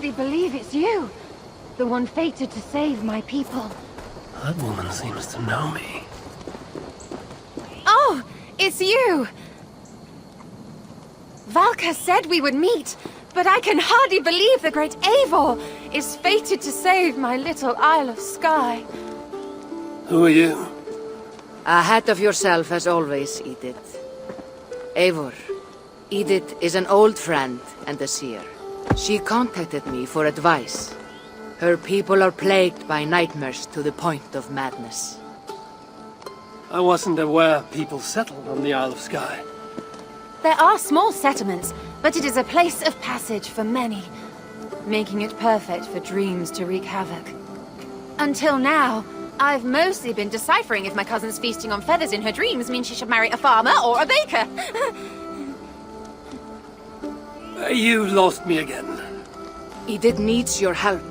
hardly believe it's you. The one fated to save my people. That woman seems to know me. Oh, it's you! Valka said we would meet, but I can hardly believe the great Eivor is fated to save my little Isle of Skye. Who are you? Ahead of yourself as always, Edith. Eivor. Edith is an old friend and a seer. She contacted me for advice. Her people are plagued by nightmares to the point of madness. I wasn't aware people settled on the Isle of Skye. There are small settlements, but it is a place of passage for many, making it perfect for dreams to wreak havoc. Until now, I've mostly been deciphering if my cousin's feasting on feathers in her dreams means she should marry a farmer or a baker. You lost me again. Edith needs your help.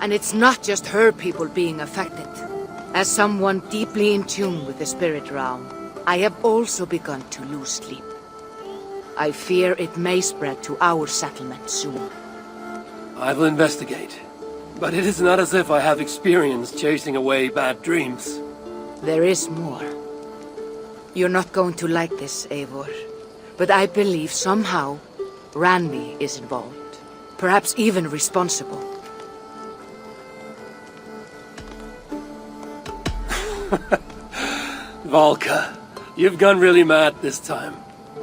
And it's not just her people being affected. As someone deeply in tune with the spirit realm, I have also begun to lose sleep. I fear it may spread to our settlement soon. I will investigate. But it is not as if I have experience chasing away bad dreams. There is more. You're not going to like this, Eivor. But I believe somehow Ranvi is involved. Perhaps even responsible. Valka, you've gone really mad this time.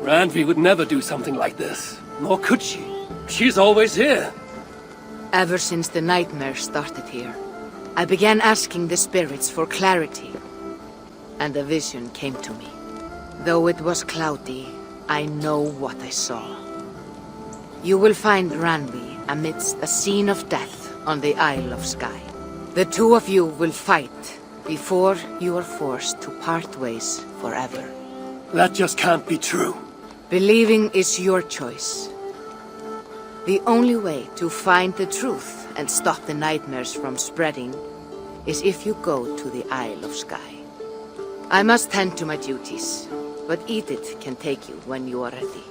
Ranvi would never do something like this. Nor could she. She's always here. Ever since the nightmare started here, I began asking the spirits for clarity. And a vision came to me. Though it was cloudy, I know what I saw. You will find Ranvi amidst a scene of death on the Isle of Skye. The two of you will fight before you are forced to part ways forever. That just can't be true. Believing is your choice. The only way to find the truth and stop the nightmares from spreading is if you go to the Isle of Skye. I must tend to my duties, but Edith can take you when you are ready.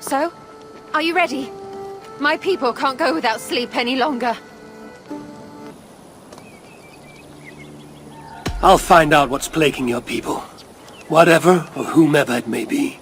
So, are you ready? My people can't go without sleep any longer. I'll find out what's plaguing your people. Whatever or whomever it may be.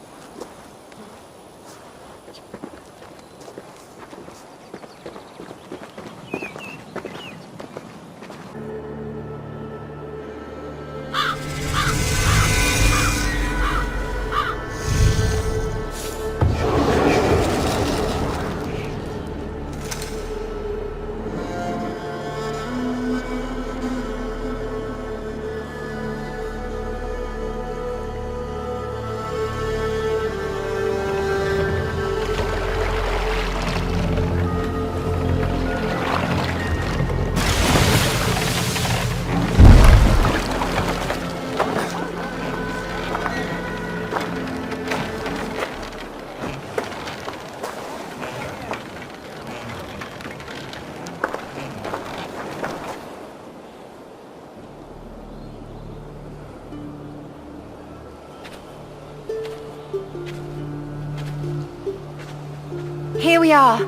Here we are,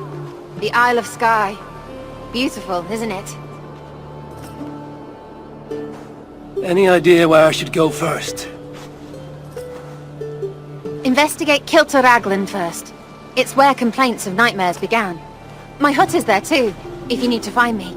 the Isle of Skye. Beautiful, isn't it? Any idea where I should go first? Investigate Kilter Raglan first. It's where complaints of nightmares began. My hut is there too, if you need to find me.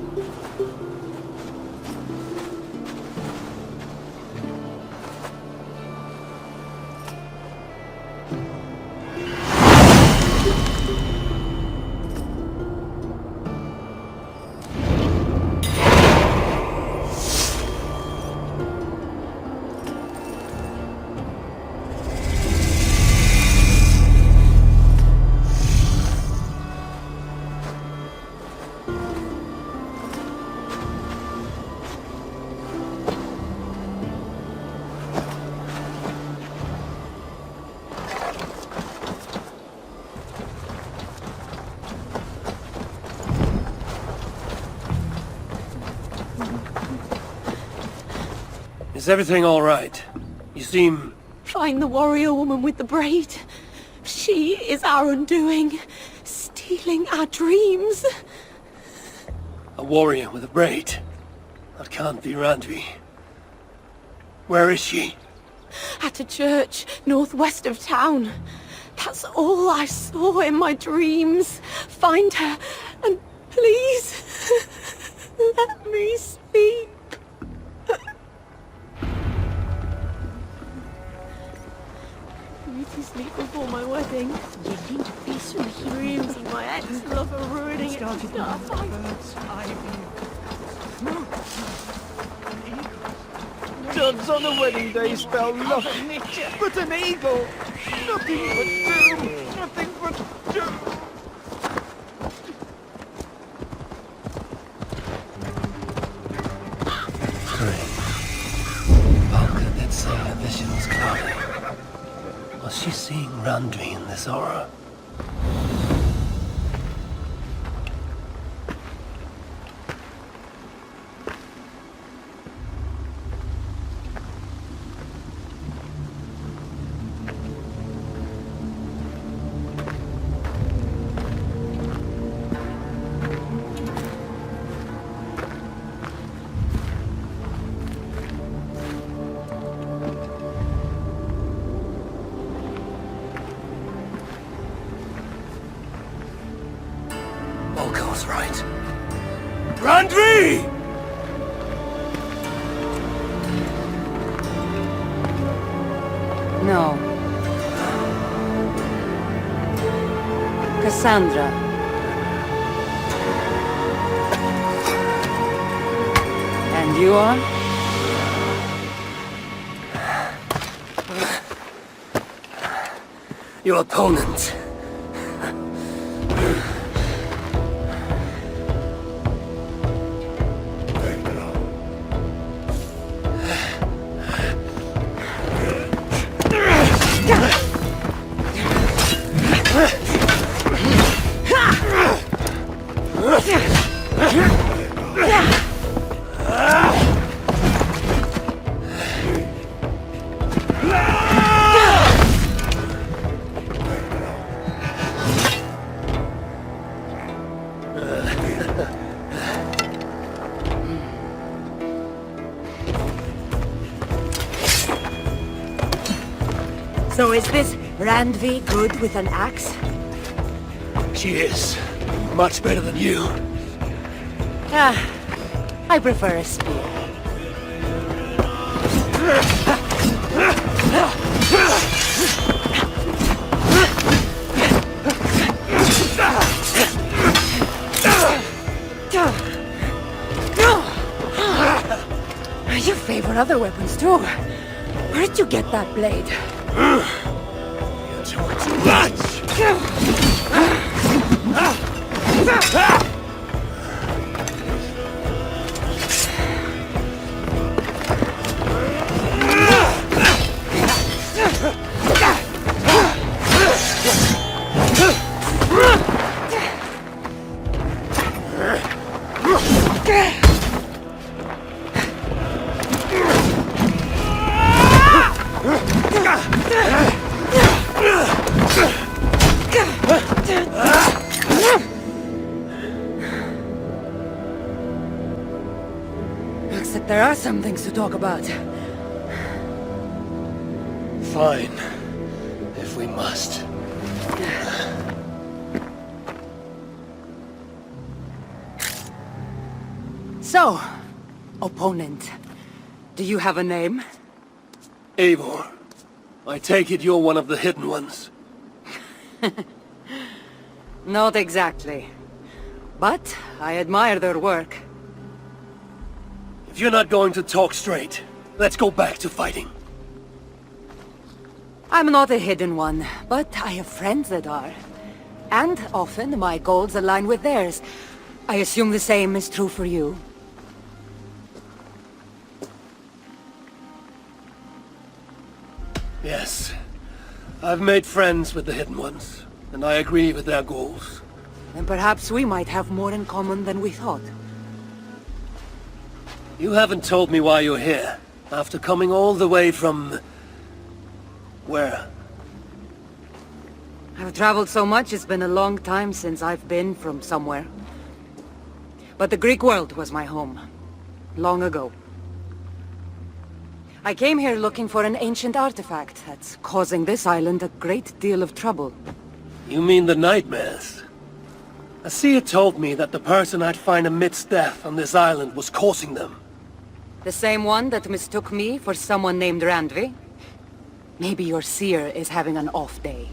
Is everything all right? You seem... Find the warrior woman with the braid. She is our undoing, stealing our dreams. A warrior with a braid. That can't be Randvi. Where is she? At a church northwest of town. That's all I saw in my dreams. Find her, and please, let me speak. I need to sleep before my wedding. You need to be so dreams of my ex-lover ruining it. Duds on a wedding day spell nothing but an evil. Nothing but doom. Nothing but doom. Valka did say her vision was cloudy. Was she seeing Randvi in this aura? Volko's right. Randvi! No. Kassandra. And you are? Your opponent. So is this Randvi good with an axe? She is. Much better than you. Ah, I prefer a spear. You favor other weapons too. Where did you get that blade? You talk too much! Looks like there are some things to talk about. Fine. If we must. So, opponent, do you have a name? Eivor. I take it you're one of the hidden ones. Not exactly. But I admire their work. If you're not going to talk straight, let's go back to fighting. I'm not a hidden one, but I have friends that are. And often my goals align with theirs. I assume the same is true for you. Yes. I've made friends with the hidden ones, and I agree with their goals. And perhaps we might have more in common than we thought. You haven't told me why you're here, after coming all the way from... where? I've traveled so much, it's been a long time since I've been from somewhere. But the Greek world was my home. Long ago. I came here looking for an ancient artifact that's causing this island a great deal of trouble. You mean the nightmares? A seer told me that the person I'd find amidst death on this island was causing them. The same one that mistook me for someone named Randvi? Maybe your seer is having an off day.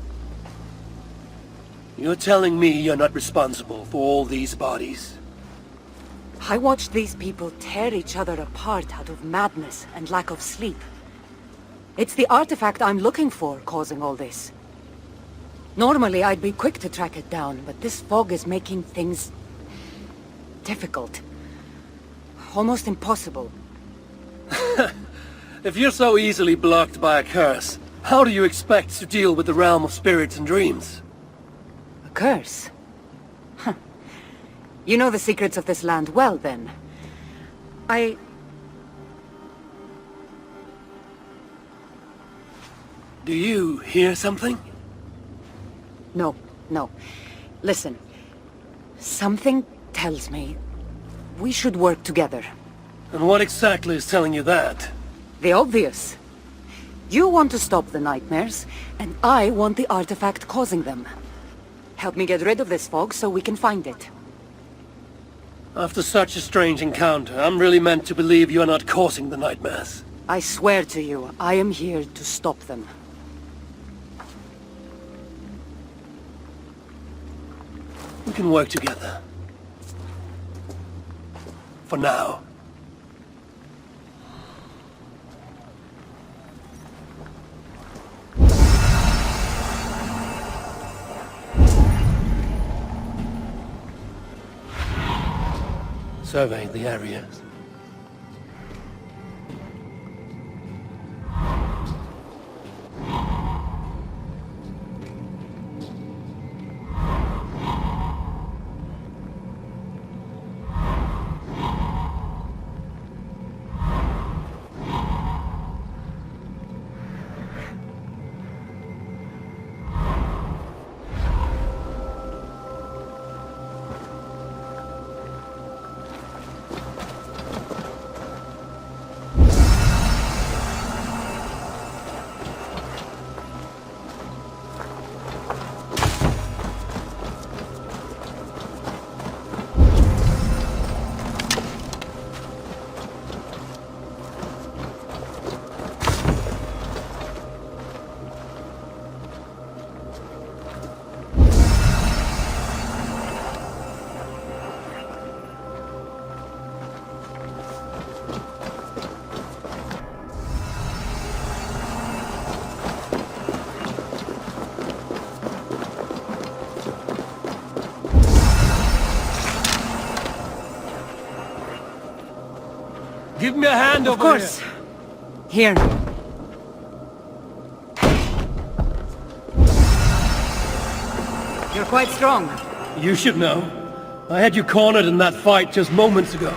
You're telling me you're not responsible for all these bodies? I watched these people tear each other apart out of madness and lack of sleep. It's the artifact I'm looking for causing all this. Normally I'd be quick to track it down, but this fog is making things difficult. Almost impossible. If you're so easily blocked by a curse, how do you expect to deal with the realm of spirits and dreams? A curse? Huh. You know the secrets of this land well, then. Do you hear something? No. Listen. Something tells me we should work together. And what exactly is telling you that? The obvious. You want to stop the nightmares, and I want the artifact causing them. Help me get rid of this fog so we can find it. After such a strange encounter, I'm really meant to believe you're not causing the nightmares. I swear to you, I am here to stop them. We can work together. For now. Survey the areas. Give me a hand over here. Of course. Here. You're quite strong. You should know. I had you cornered in that fight just moments ago.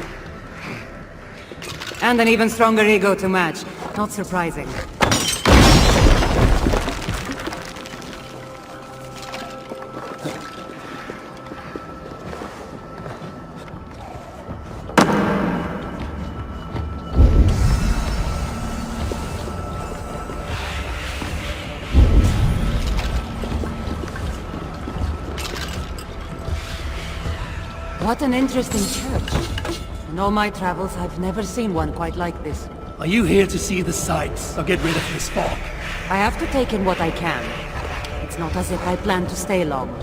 And an even stronger ego to match. Not surprising. What an interesting church. In all my travels, I've never seen one quite like this. Are you here to see the sights, or get rid of this fog? I have to take in what I can. It's not as if I plan to stay long.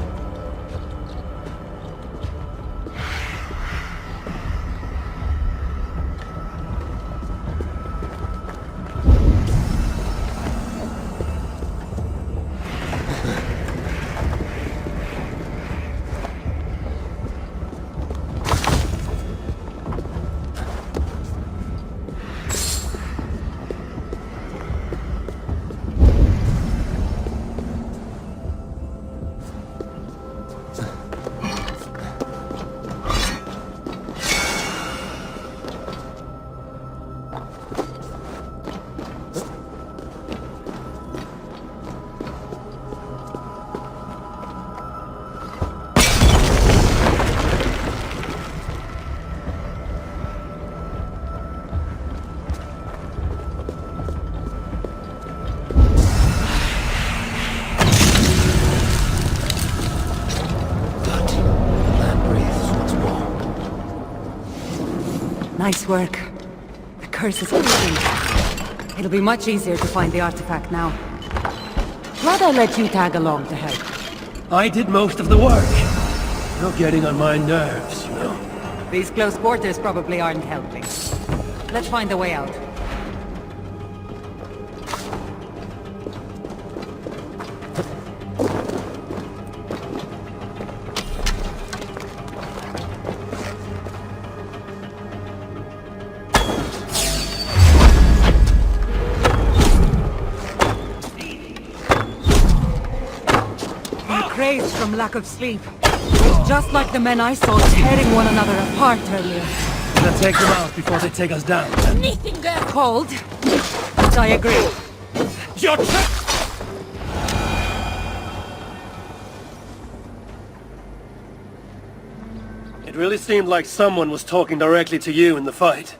Nice work. The curse is lifting. It'll be much easier to find the artifact now. Why'd I let you tag along to help? I did most of the work. You're getting on my nerves, you know. These close quarters probably aren't helping. Let's find a way out. Crazed from lack of sleep. Just like the men I saw tearing one another apart earlier. Let's take them out before they take us down. Cold, but I agree. Your It really seemed like someone was talking directly to you in the fight.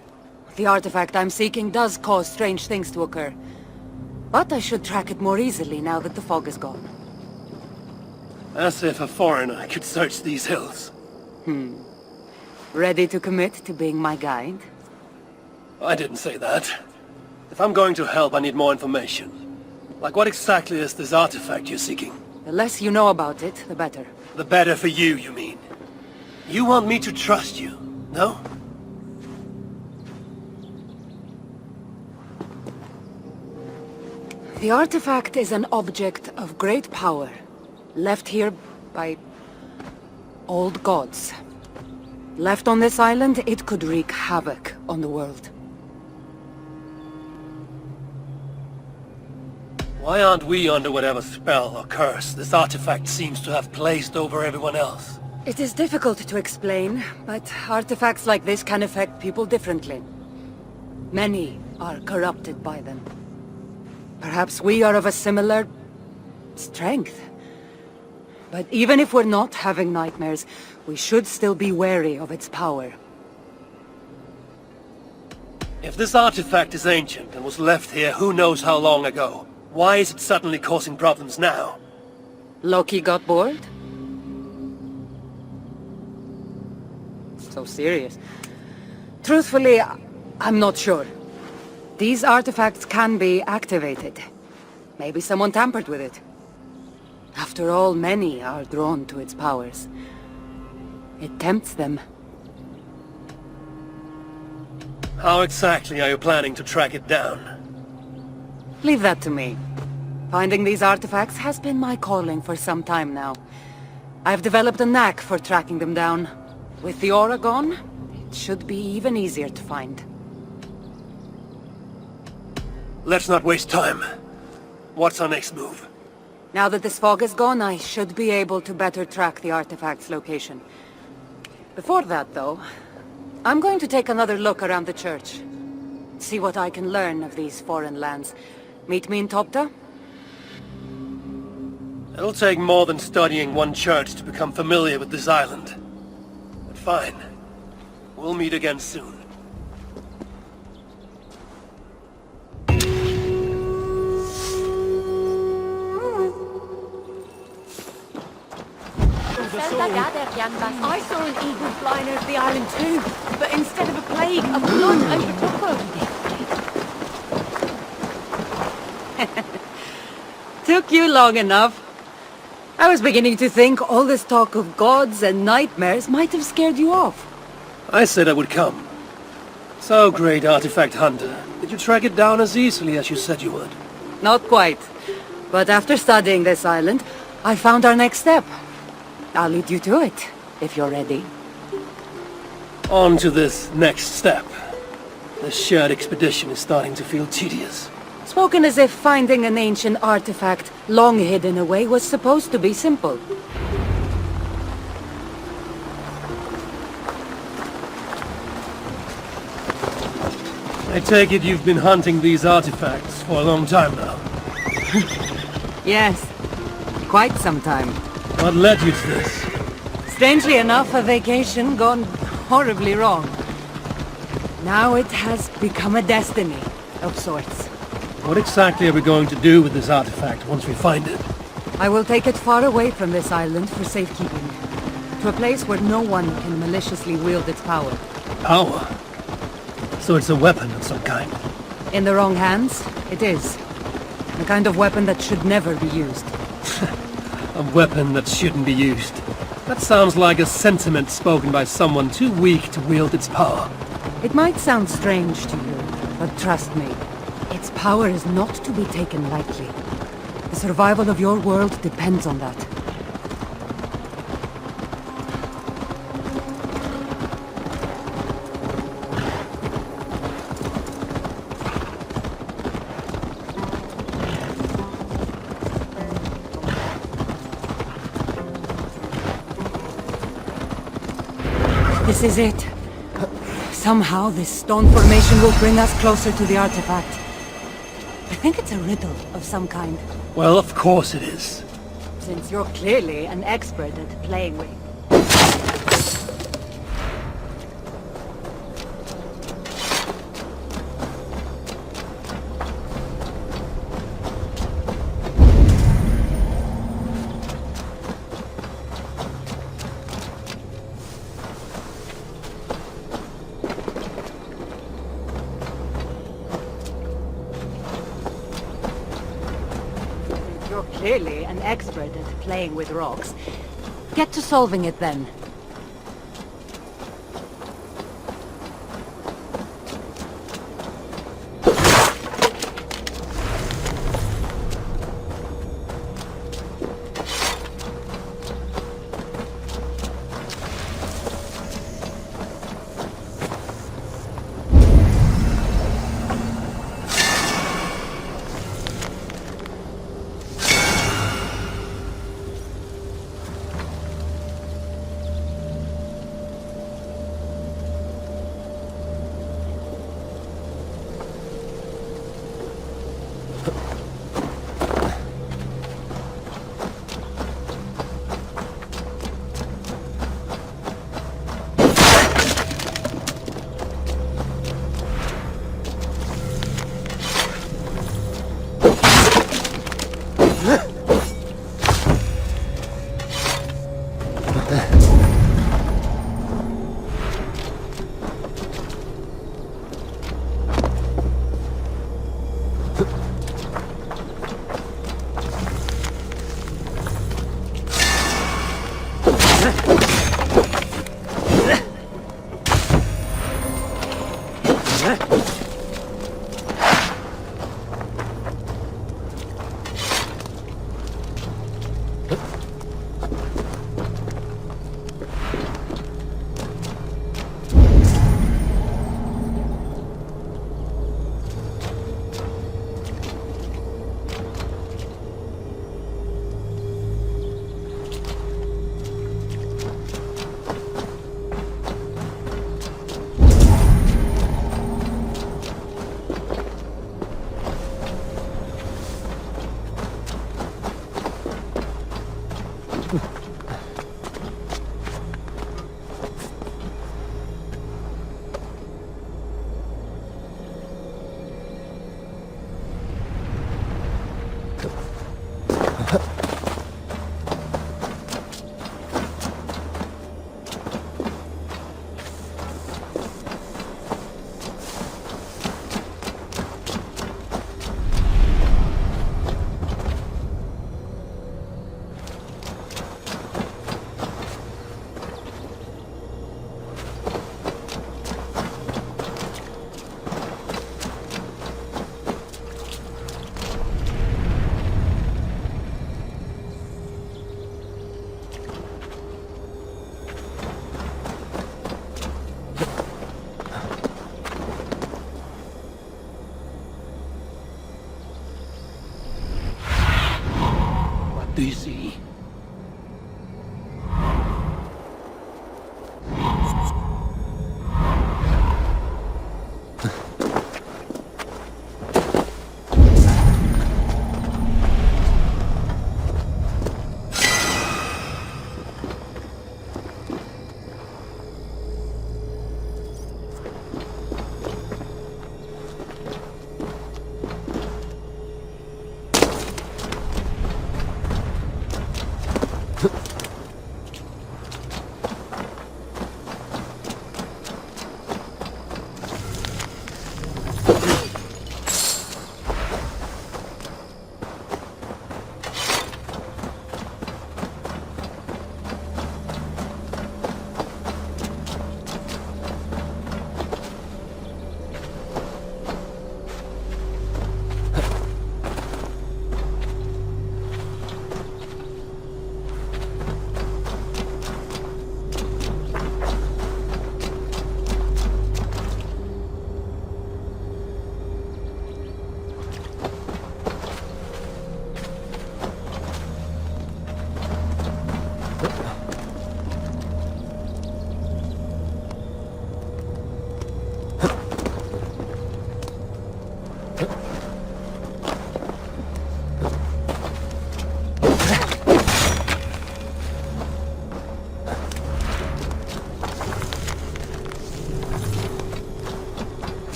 The artifact I'm seeking does cause strange things to occur. But I should track it more easily now that the fog is gone. As if a foreigner could search these hills. Ready to commit to being my guide? I didn't say that. If I'm going to help, I need more information. Like what exactly is this artifact you're seeking? The less you know about it, the better. The better for you, you mean? You want me to trust you, no? The artifact is an object of great power, left here by old gods. Left on this island, it could wreak havoc on the world. Why aren't we under whatever spell or curse this artifact seems to have placed over everyone else? It is difficult to explain, but artifacts like this can affect people differently. Many are corrupted by them. Perhaps we are of a similar strength. But even if we're not having nightmares, we should still be wary of its power. If this artifact is ancient and was left here who knows how long ago, why is it suddenly causing problems now? Loki got bored? So serious. Truthfully, I'm not sure. These artifacts can be activated. Maybe someone tampered with it. After all, many are drawn to its powers. It tempts them. How exactly are you planning to track it down? Leave that to me. Finding these artifacts has been my calling for some time now. I've developed a knack for tracking them down. With the aura gone, it should be even easier to find. Let's not waste time. What's our next move? Now that this fog is gone, I should be able to better track the artifact's location. Before that, though, I'm going to take another look around the church. See what I can learn of these foreign lands. Meet me in Topta? It'll take more than studying one church to become familiar with this island. But fine. We'll meet again soon. I saw an eagle flying over the island too, but instead of a plague, a blood overtook her. Took you long enough. I was beginning to think all this talk of gods and nightmares might have scared you off. I said I would come. So, great artifact hunter, did you track it down as easily as you said you would? Not quite. But after studying this island, I found our next step. I'll lead you to it, if you're ready. On to this next step. This shared expedition is starting to feel tedious. Spoken as if finding an ancient artifact long hidden away was supposed to be simple. I take it you've been hunting these artifacts for a long time now. Yes, quite some time. What led you to this? Strangely enough, a vacation gone horribly wrong. Now it has become a destiny of sorts. What exactly are we going to do with this artifact once we find it? I will take it far away from this island for safekeeping. To a place where no one can maliciously wield its power. Power? So it's a weapon of some kind. In the wrong hands, it is. The kind of weapon that should never be used. A weapon that shouldn't be used. That sounds like a sentiment spoken by someone too weak to wield its power. It might sound strange to you, but trust me, its power is not to be taken lightly. The survival of your world depends on that. This is it. Somehow this stone formation will bring us closer to the artifact. I think it's a riddle of some kind. Well, of course it is. Since you're clearly an expert at playing with. You're clearly an expert at playing with rocks. Get to solving it then.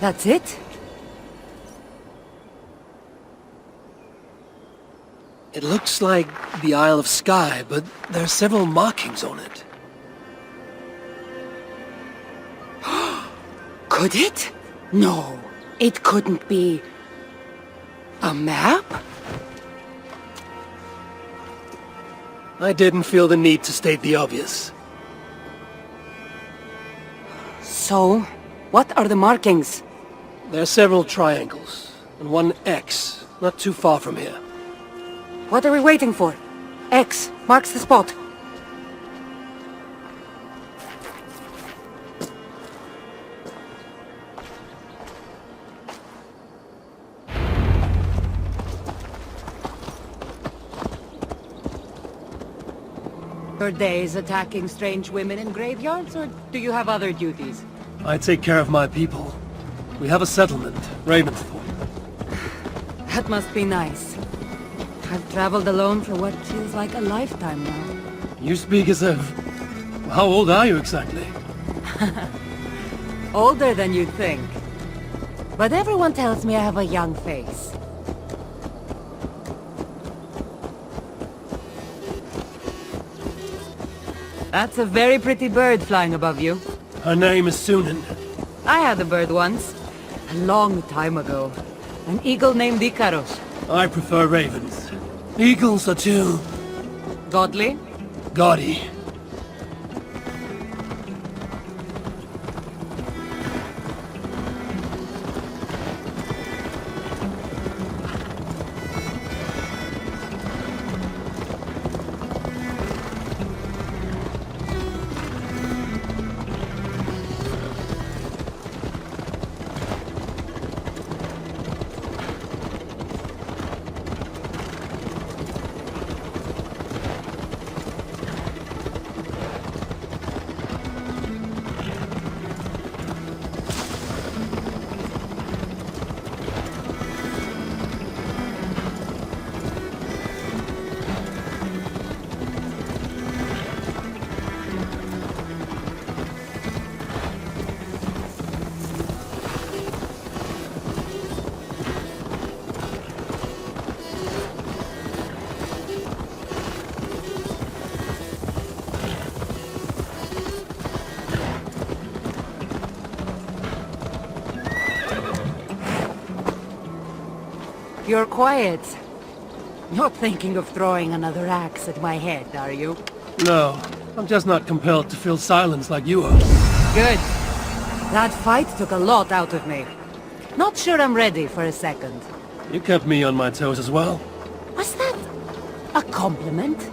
That's it? It looks like the Isle of Skye, but there are several markings on it. Could it? No, it couldn't be. A map? I didn't feel the need to state the obvious. So, what are the markings? There are several triangles, and one X, not too far from here. What are we waiting for? X marks the spot. Your days attacking strange women in graveyards, or do you have other duties? I take care of my people. We have a settlement, Ravensthorpe. That must be nice. I've traveled alone for what feels like a lifetime now. You speak as if... How old are you exactly? Older than you'd think. But everyone tells me I have a young face. That's a very pretty bird flying above you. Her name is Sunan. I had a bird once. A long time ago. An eagle named Ikaros. I prefer ravens. Eagles are too... Godly? gaudy. You're quiet. Not thinking of throwing another axe at my head, are you? No, I'm just not compelled to fill silence like you are. Good. That fight took a lot out of me. Not sure I'm ready for a second. You kept me on my toes as well. Was that a compliment?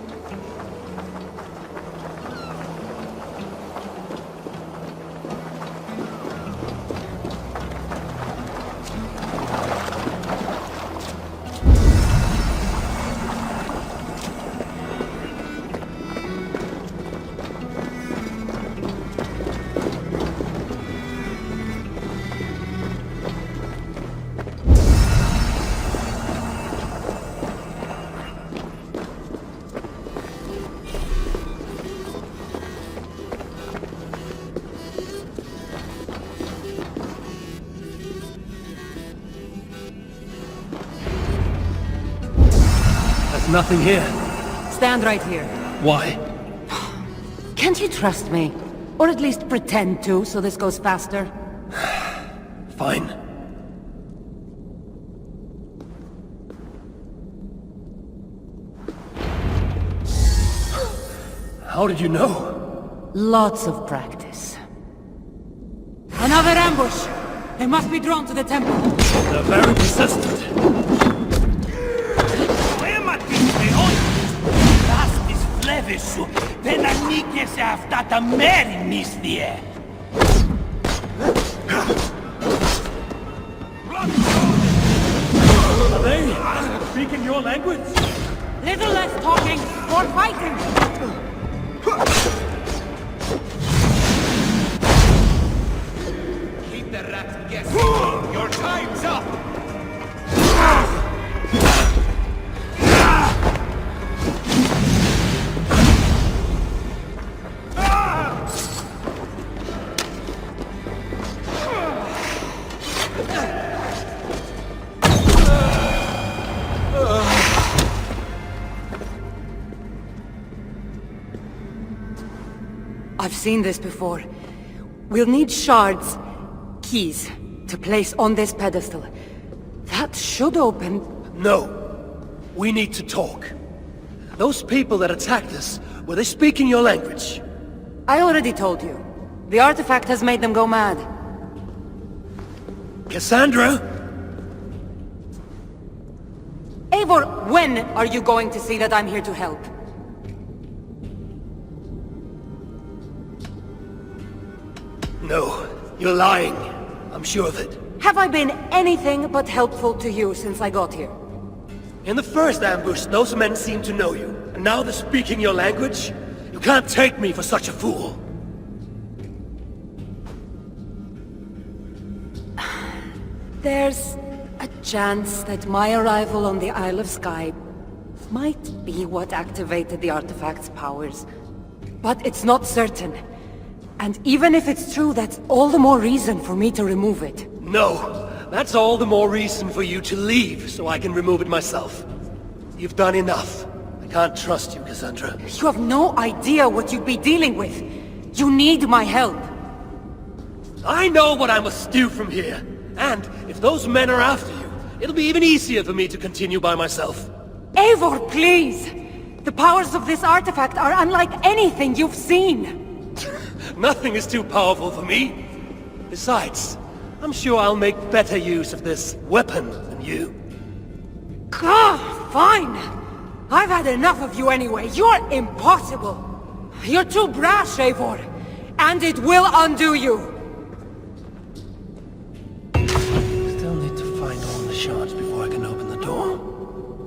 Nothing here. Stand right here. Why? Can't you trust me? Or at least pretend to, so this goes faster? Fine. How did you know? Lots of practice. Another ambush! They must be drawn to the temple. They're very persistent. Δεν ανήκεσαι αυτά τα μέρη, μύστιε! Are they speaking your language? Little less talking, more fighting! Keep the rats guessing! Your time's up! I've seen this before. We'll need shards, keys, to place on this pedestal. That should open... No. We need to talk. Those people that attacked us, were they speaking your language? I already told you. The artifact has made them go mad. Kassandra? Eivor, when are you going to see that I'm here to help? No, you're lying. I'm sure of it. Have I been anything but helpful to you since I got here? In the first ambush, those men seemed to know you. And now they're speaking your language? You can't take me for such a fool. There's a chance that my arrival on the Isle of Skye might be what activated the artifact's powers. But it's not certain. And even if it's true, that's all the more reason for me to remove it. No, that's all the more reason for you to leave, so I can remove it myself. You've done enough. I can't trust you, Kassandra. You have no idea what you'd be dealing with. You need my help. I know what I must do from here. And if those men are after you, it'll be even easier for me to continue by myself. Eivor, please! The powers of this artifact are unlike anything you've seen. Nothing is too powerful for me. Besides, I'm sure I'll make better use of this weapon than you. Fine! I've had enough of you anyway. You're impossible! You're too brash, Eivor! And it will undo you! Still need to find all the shards before I can open the door.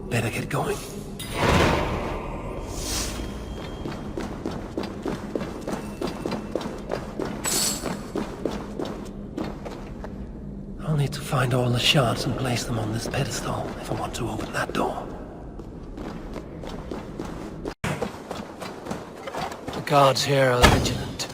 Better get going. I'll need to find all the shards and place them on this pedestal if I want to open that door. The guards here are vigilant.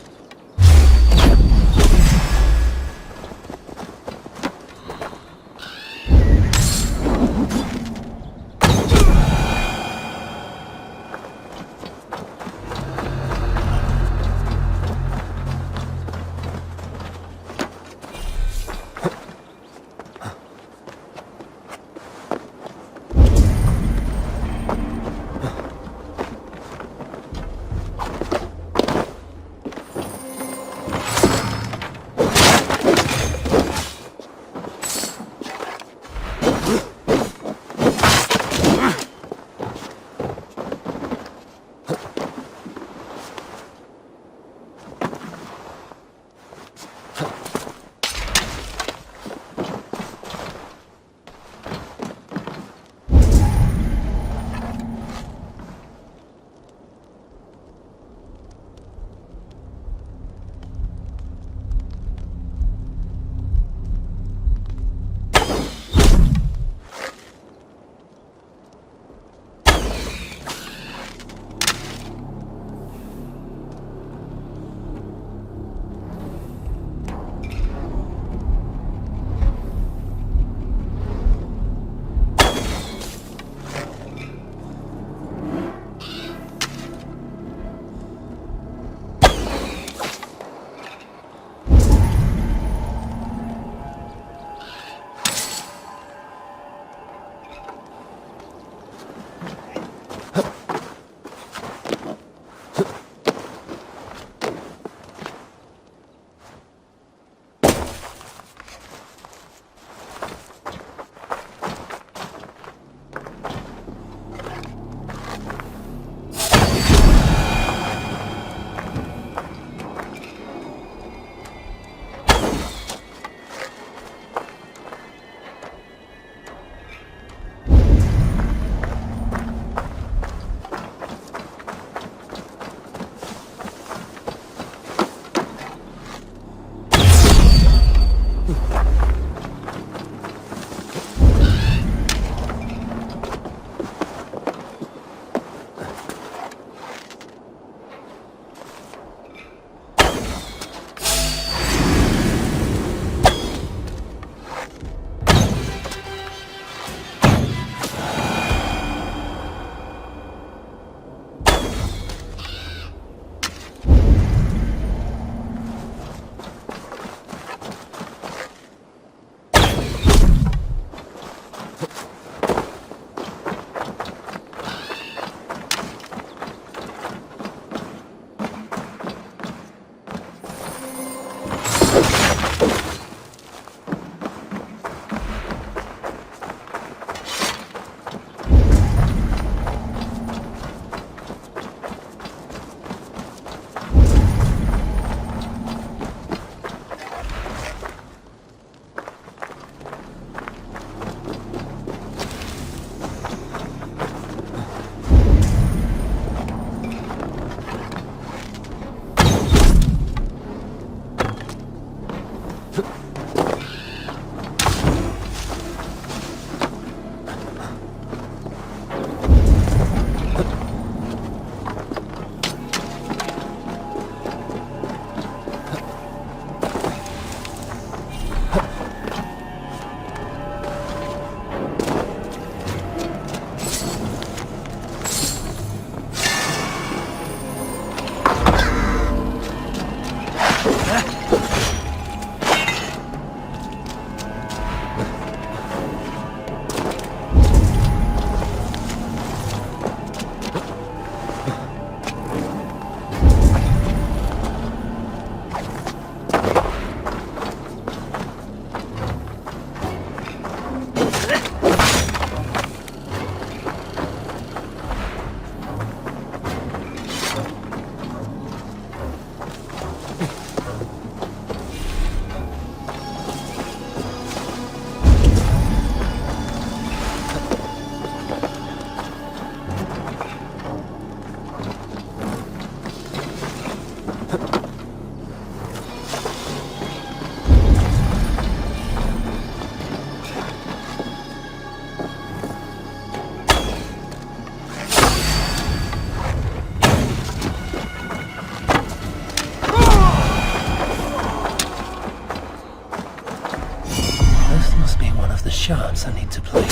Shards I need to play.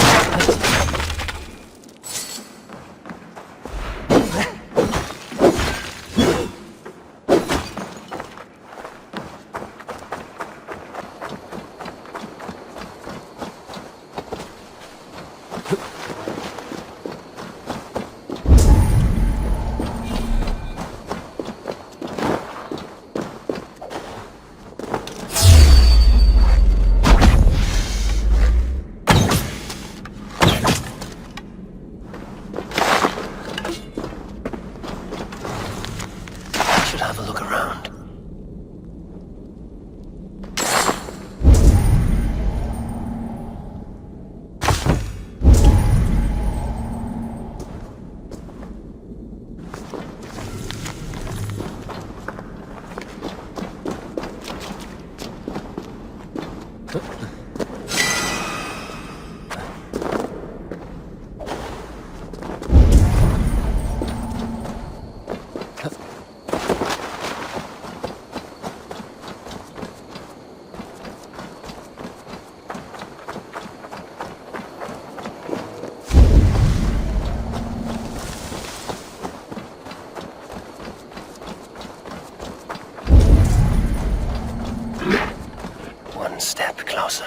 Have a look around. One step closer.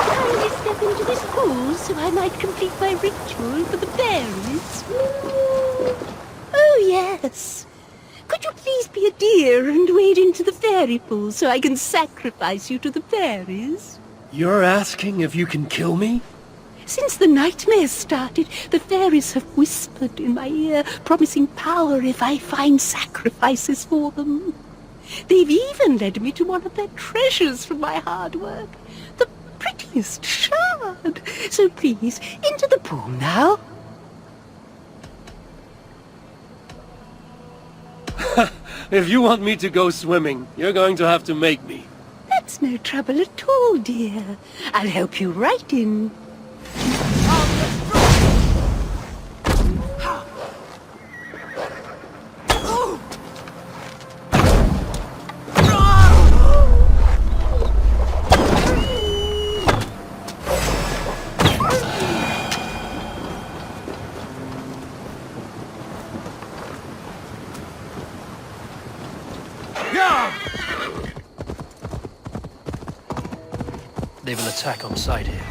Kindly step into this pool so I might complete my ritual for the fairies. Oh, yes. Could you please be a dear and wade into the fairy pool so I can sacrifice you to the fairies? You're asking if you can kill me? Since the nightmares started, the fairies have whispered in my ear, promising power if I find sacrifices for them. They've even led me to one of their treasures from my hard work, the prettiest shard. So please, into the pool now. If you want me to go swimming, you're going to have to make me. That's no trouble at all, dear. I'll help you right in. They will attack on sight here.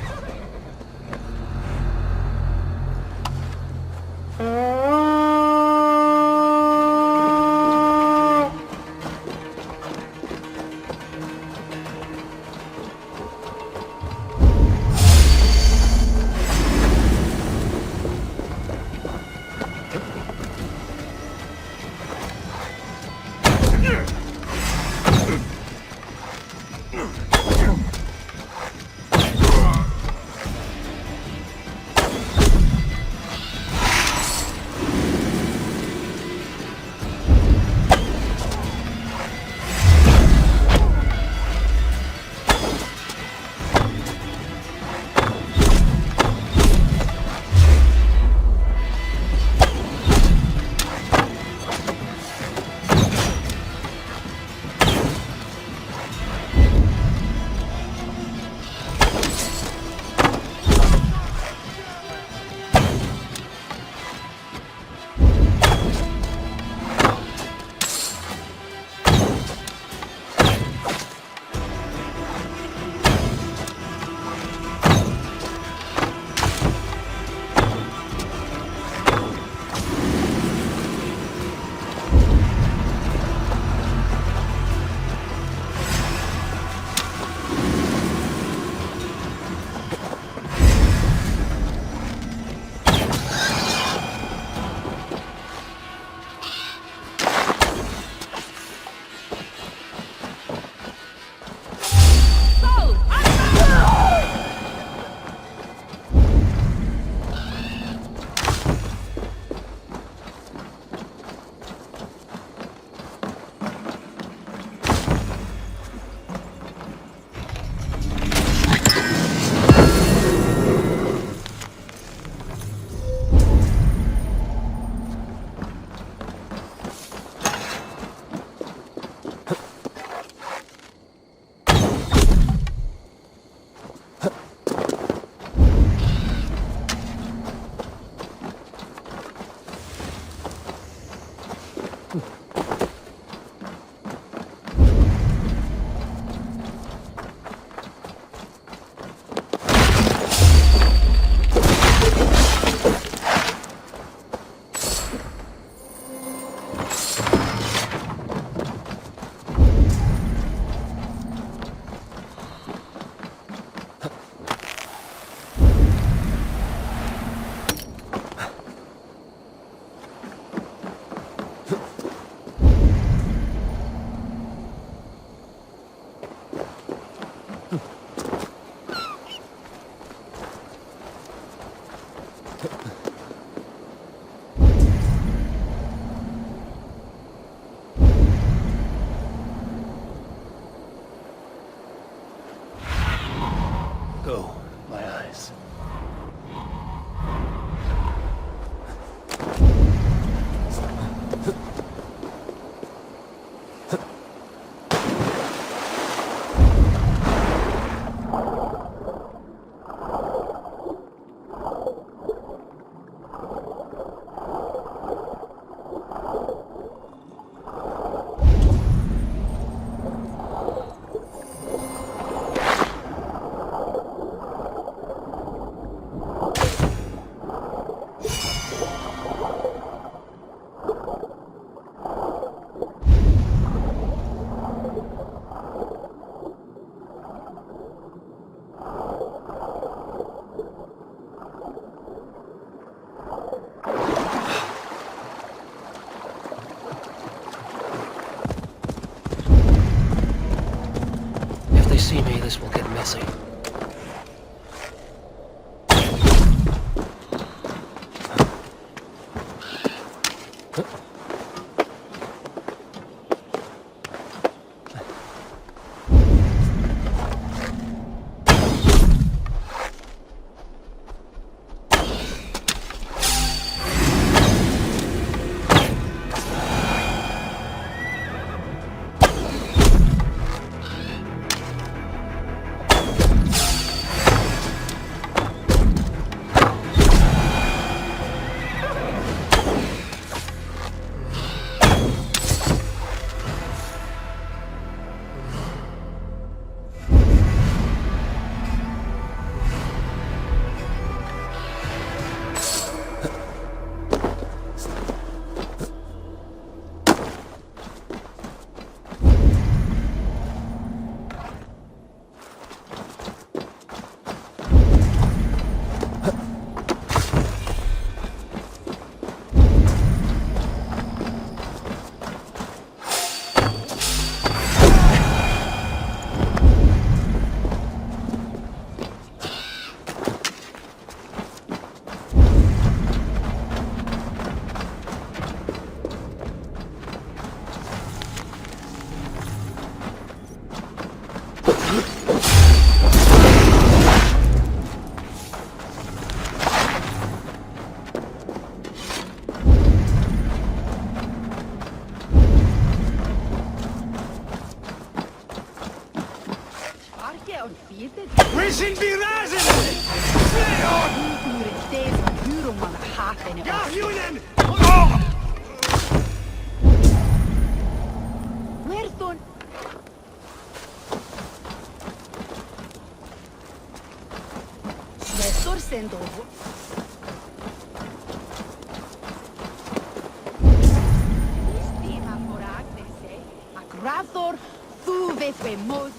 this will get messy. We sind die Rasen! Ja, Julian! Oh! Muerto. Nestor sendo. Estima por Agnese. Agrathor, tu vemos.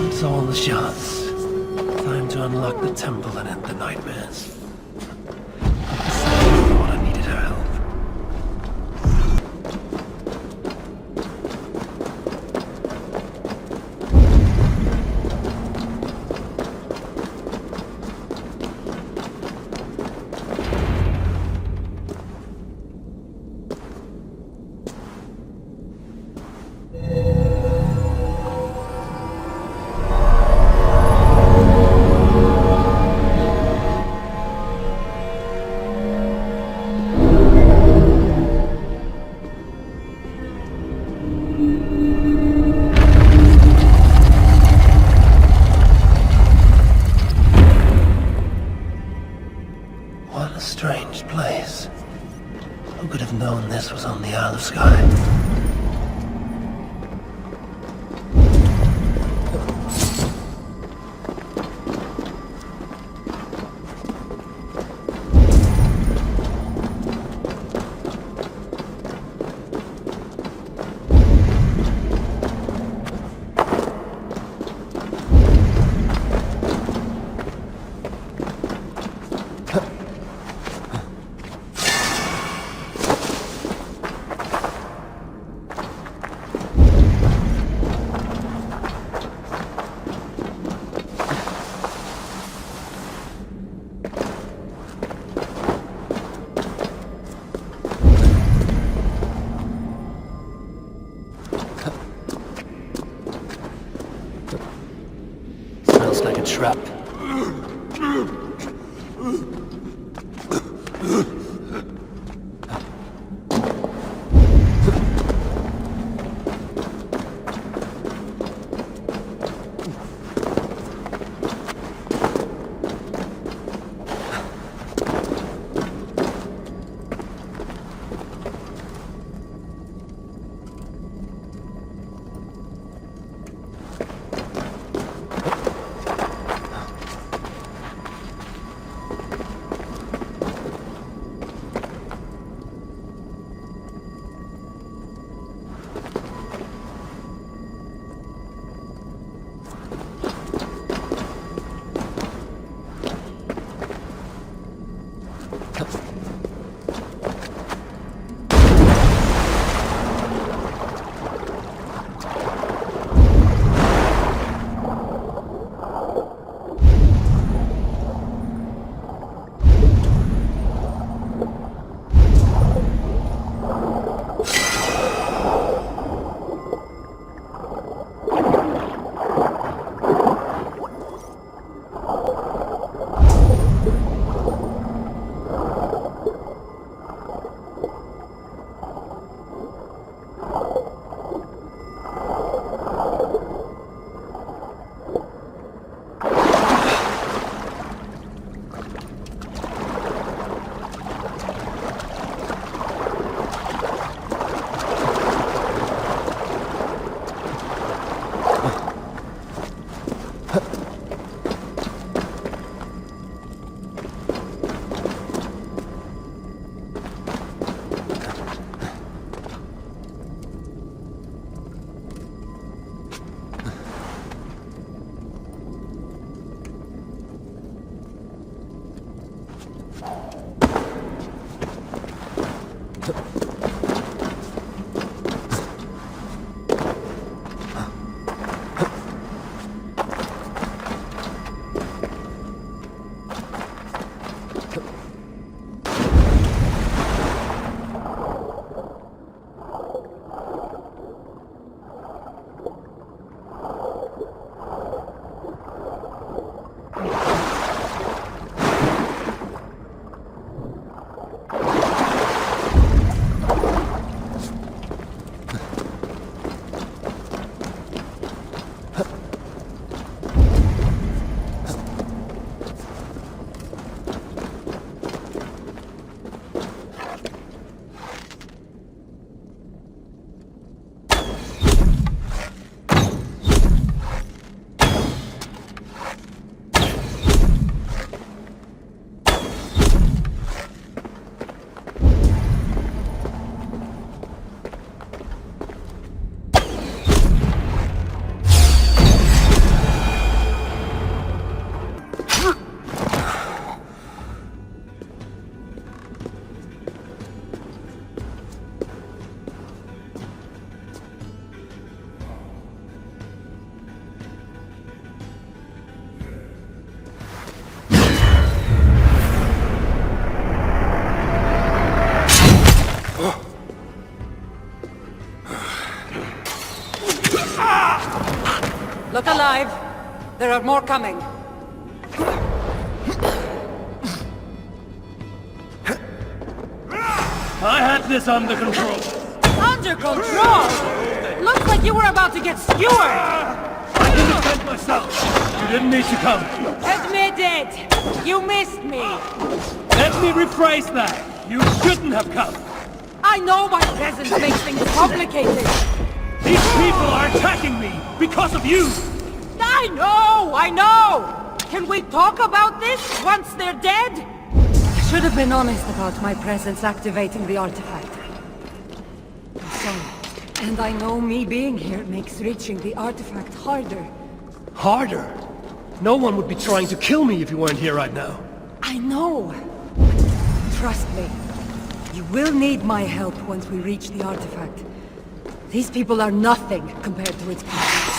That's all the shards. Time to unlock the temple and end the nightmares. Kassandra thought I needed her help. What a strange place. Who could have known this was on the Isle of Skye? smells like a trap. Look alive. There are more coming. I had this under control. Under control? Looks like you were about to get skewered. I can defend myself. You didn't need to come. Admit it. You missed me. Let me rephrase that. You shouldn't have come. I know my presence makes things complicated. These people are attacking me because of you. I know! Can we talk about this once they're dead? I should have been honest about my presence activating the artifact. I'm sorry. And I know me being here makes reaching the artifact harder. Harder? No one would be trying to kill me if you weren't here right now. I know. Trust me. You will need my help once we reach the artifact. These people are nothing compared to its power.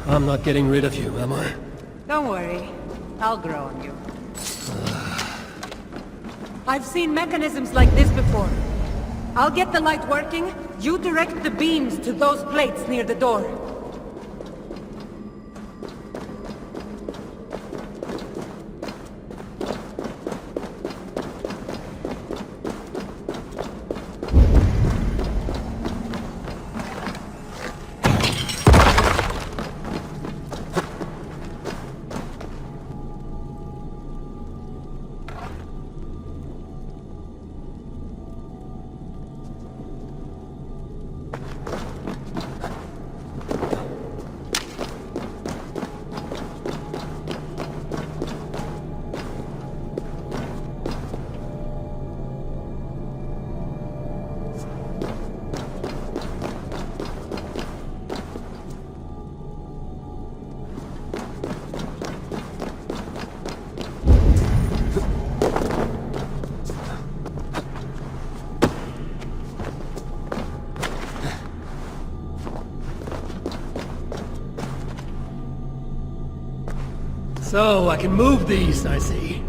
I'm not getting rid of you, am I? Don't worry. I'll grow on you. I've seen mechanisms like this before. I'll get the light working. You direct the beams to those plates near the door. So, I can move these, I see.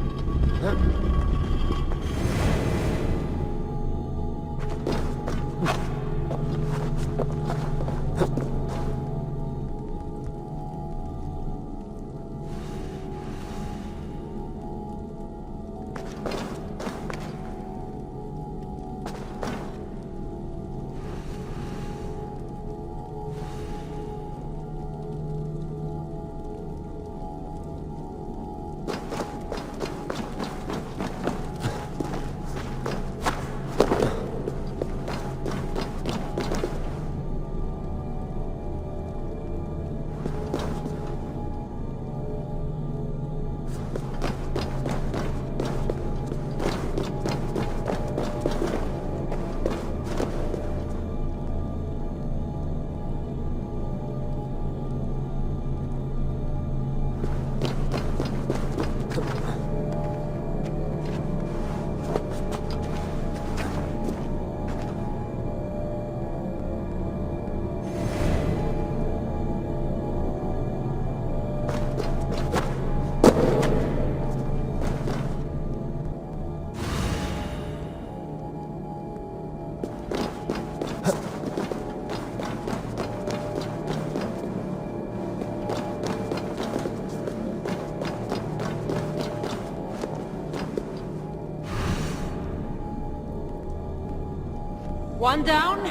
One down,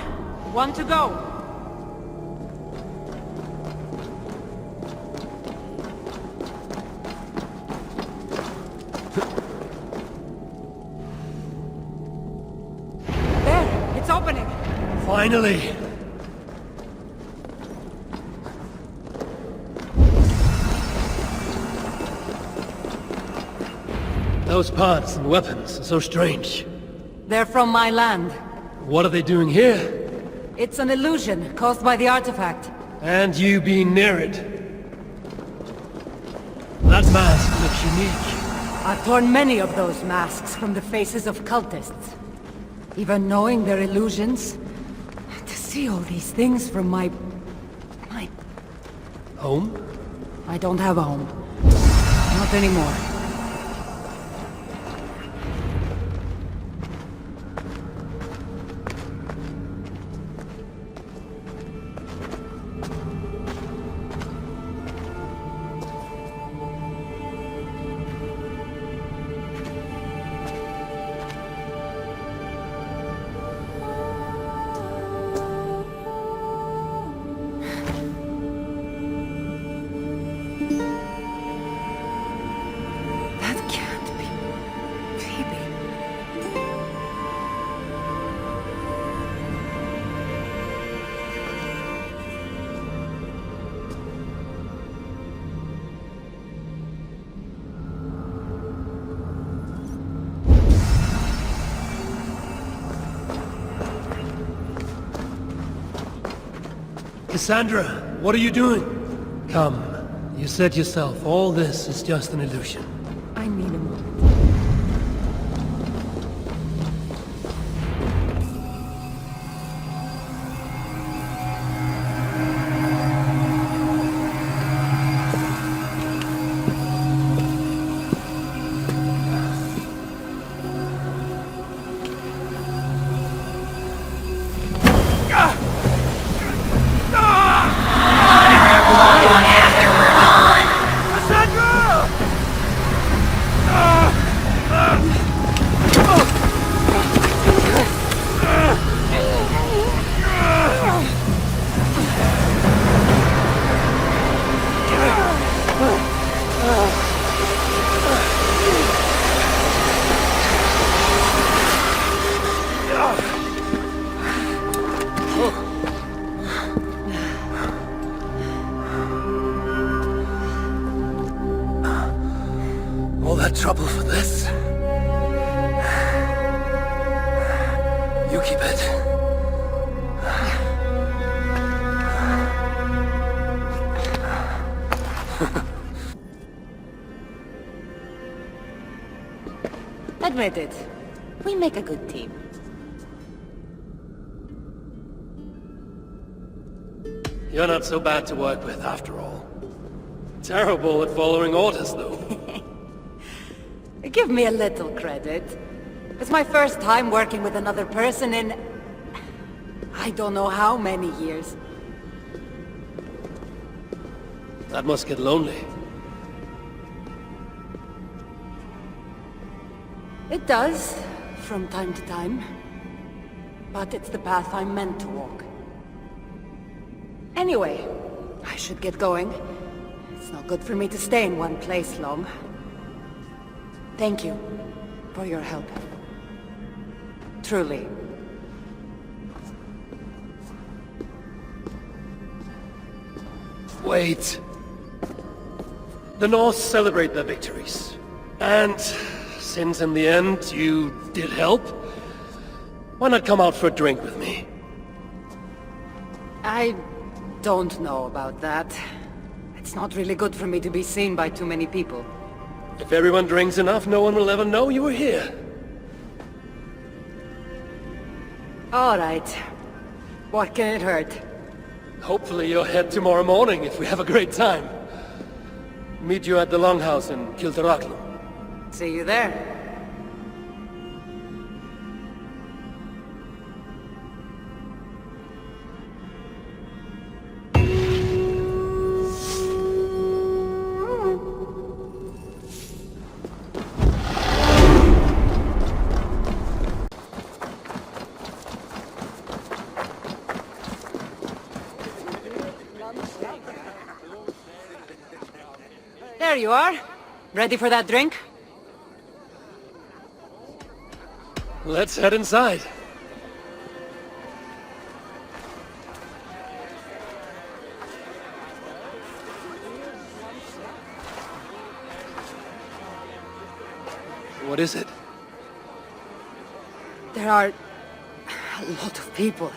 one to go. There, it's opening. Finally! Those parts and weapons are so strange. They're from my land. What are they doing here? It's an illusion caused by the artifact. And you being near it. That mask looks unique. I've torn many of those masks from the faces of cultists. Even knowing they're illusions, to see all these things from my... Home? I don't have a home. Not anymore. Kassandra, what are you doing? Come, you said yourself, all this is just an illusion. I need a moment. All that trouble for this? You keep it. Admit it. We make a good team. You're not so bad to work with, after all. Terrible at following orders, though. Give me a little credit. It's my first time working with another person in... I don't know how many years. That must get lonely. It does, from time to time. But it's the path I'm meant to walk. Anyway, I should get going. It's not good for me to stay in one place long. Thank you for your help. Truly. Wait. The Norse celebrate their victories. And since in the end you did help, why not come out for a drink with me? I don't know about that. It's not really good for me to be seen by too many people. If everyone drinks enough, no one will ever know you were here. All right. What can it hurt? Hopefully you'll head tomorrow morning if we have a great time. Meet you at the Longhouse in Kiltarachlum. See you there. There you are. Ready for that drink? Let's head inside. What is it? There are a lot of people.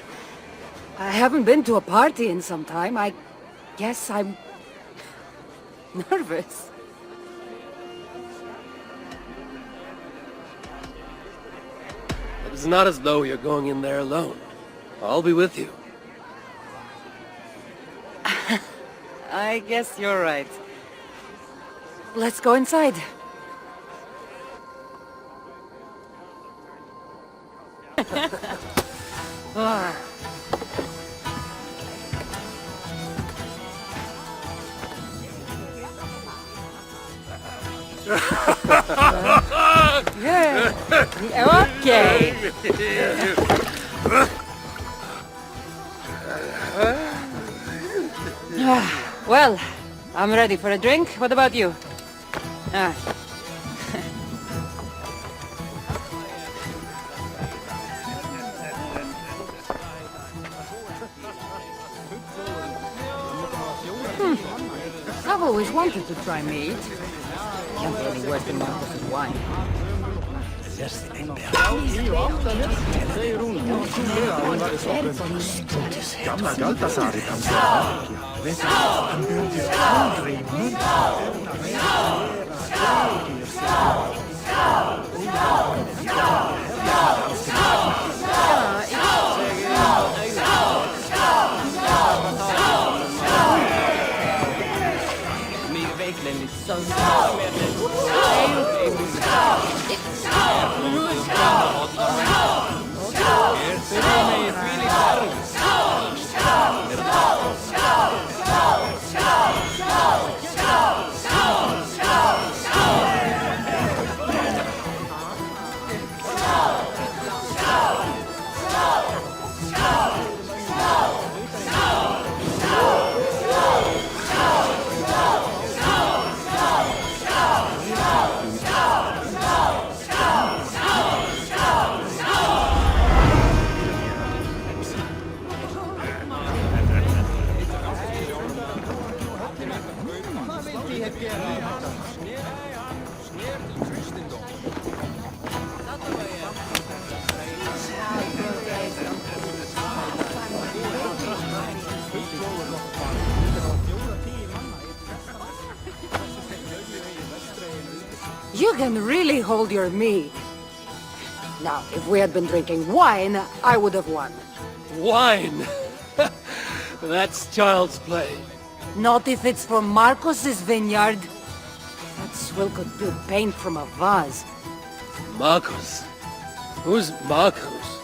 I haven't been to a party in some time. I guess I'm nervous. It's not as though you're going in there alone. I'll be with you. I guess you're right. Let's go inside. Ah. Yeah. Okay. Well, I'm ready for a drink. What about you? I've always wanted to try meat. Can't be any worse than Marcus's wine. Gamla Galtasaari kanssa vesi. Hän pyynti Andriin You can really hold your meat. Now, if we had been drinking wine, I would have won. Wine! That's child's play. Not if it's from Marcos's vineyard. That swill could build paint from a vase. Marcos? Who's Marcos?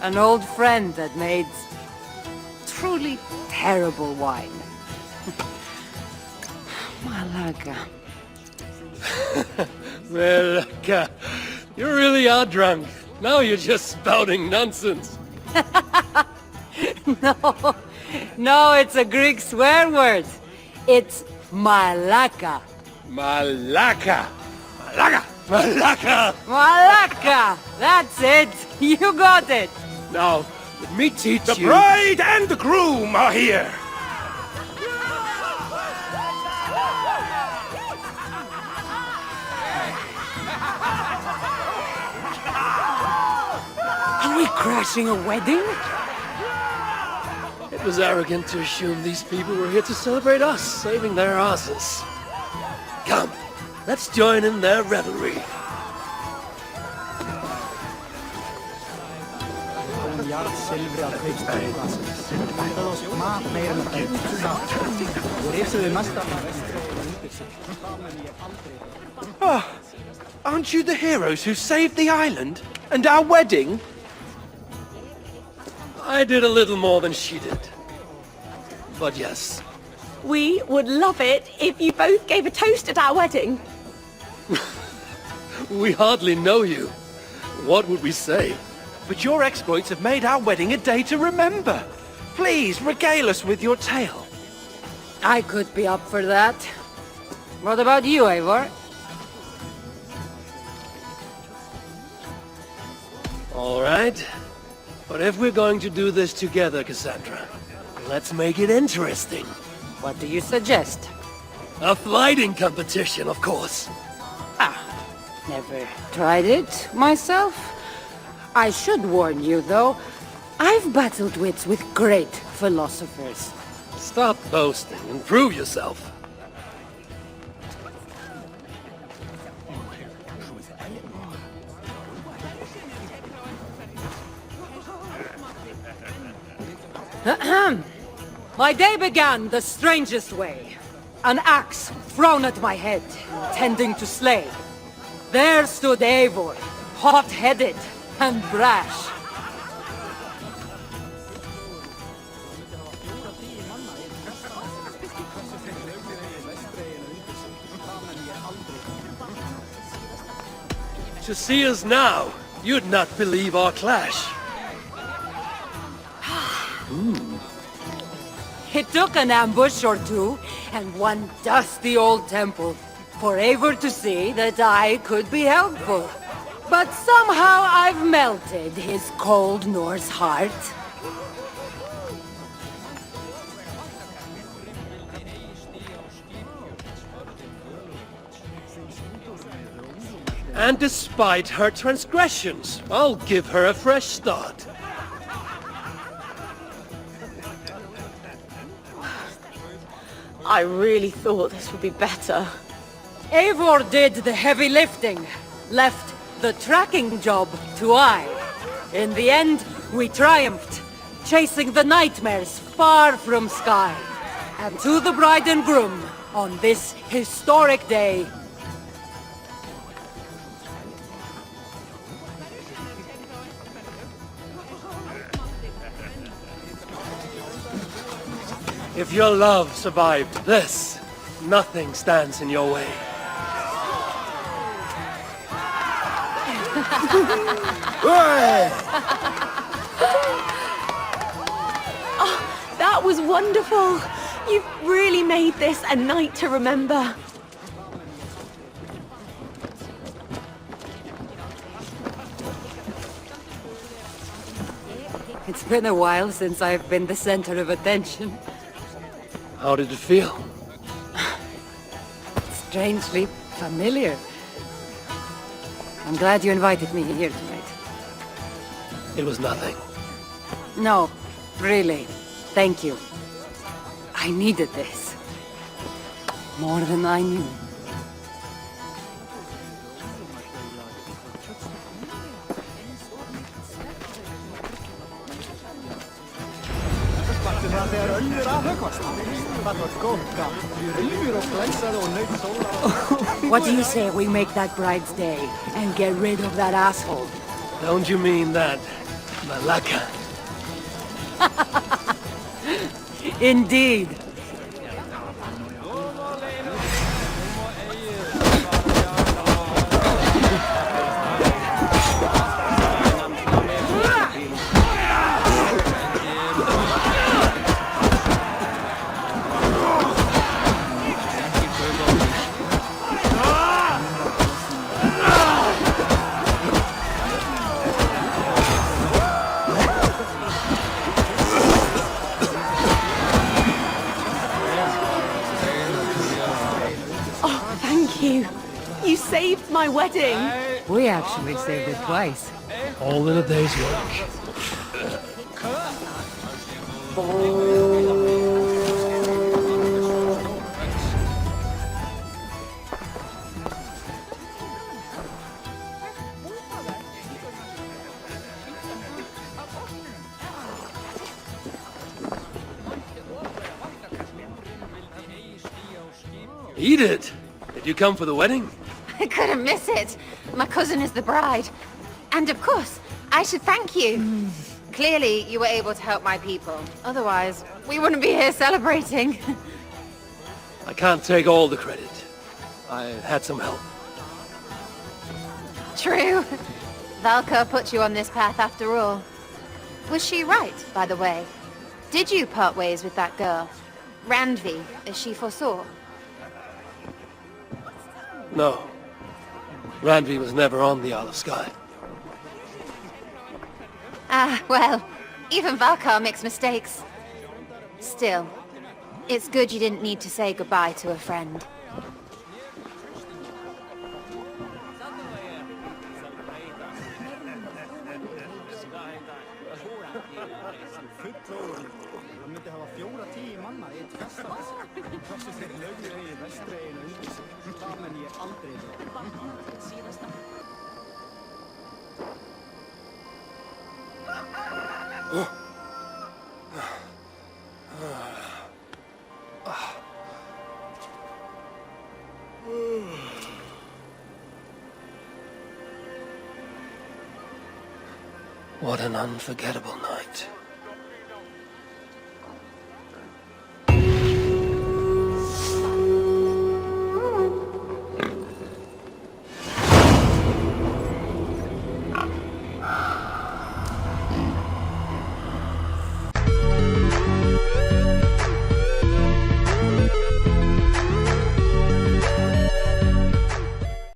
An old friend that made truly terrible wine. Malaga. Well, you really are drunk. Now you're just spouting nonsense. No, it's a Greek swear word. It's malaka. Malaka! Malaka! Malaka! Malaka! That's it! You got it! Now, let me teach you... The bride and the groom are here! Are we crashing a wedding? It was arrogant to assume these people were here to celebrate us, saving their asses. Come, let's join in their revelry. Oh, aren't you the heroes who saved the island? And our wedding? I did a little more than she did. But yes, We would love it if you both gave a toast at our wedding. we hardly know you. What would we say? But your exploits have made our wedding a day to remember. Please, regale us with your tale. I could be up for that. What about you, Eivor? All right. But if we're going to do this together, Kassandra, let's make it interesting. What do you suggest? A flighting competition, of course. Never tried it myself. I should warn you, though. I've battled wits with great philosophers. Stop boasting and prove yourself. My day began the strangest way. An axe thrown at my head, intending to slay. There stood Eivor, hot-headed and brash. To see us now, you'd not believe our clash. It took an ambush or two, and one dusty old temple, for Eivor to see that I could be helpful. But somehow I've melted his cold Norse heart. And despite her transgressions, I'll give her a fresh start. I really thought this would be better. Eivor did the heavy lifting, left the tracking job to I. In the end, we triumphed, chasing the nightmares far from Skye. And to the bride and groom, on this historic day, If your love survived this, nothing stands in your way. That was wonderful. You've really made this a night to remember. it's been a while since I've been the center of attention. How did it feel? Strangely familiar. I'm glad you invited me here tonight. It was nothing. No, really. Thank you. I needed this. More than I knew. Ölver að höggvast. Það var gott gaman. Ilmur og blessaði og naut sólar. What do you say we make that bride's day and get rid of that asshole? Don't you mean that, Malaka? Indeed. You saved my wedding! We actually saved it twice. All in a day's work. Eat it! Did you come for the wedding? I couldn't miss it. My cousin is the bride. And of course, I should thank you. Clearly, you were able to help my people. Otherwise, we wouldn't be here celebrating. I can't take all the credit. I had some help. True. Valka put you on this path after all. Was she right, by the way? Did you part ways with that girl? Randvi, as she foresaw? No. Randvi was never on the Isle of Skye. Ah, well, even Valkar makes mistakes. Still, it's good you didn't need to say goodbye to a friend. What an unforgettable night.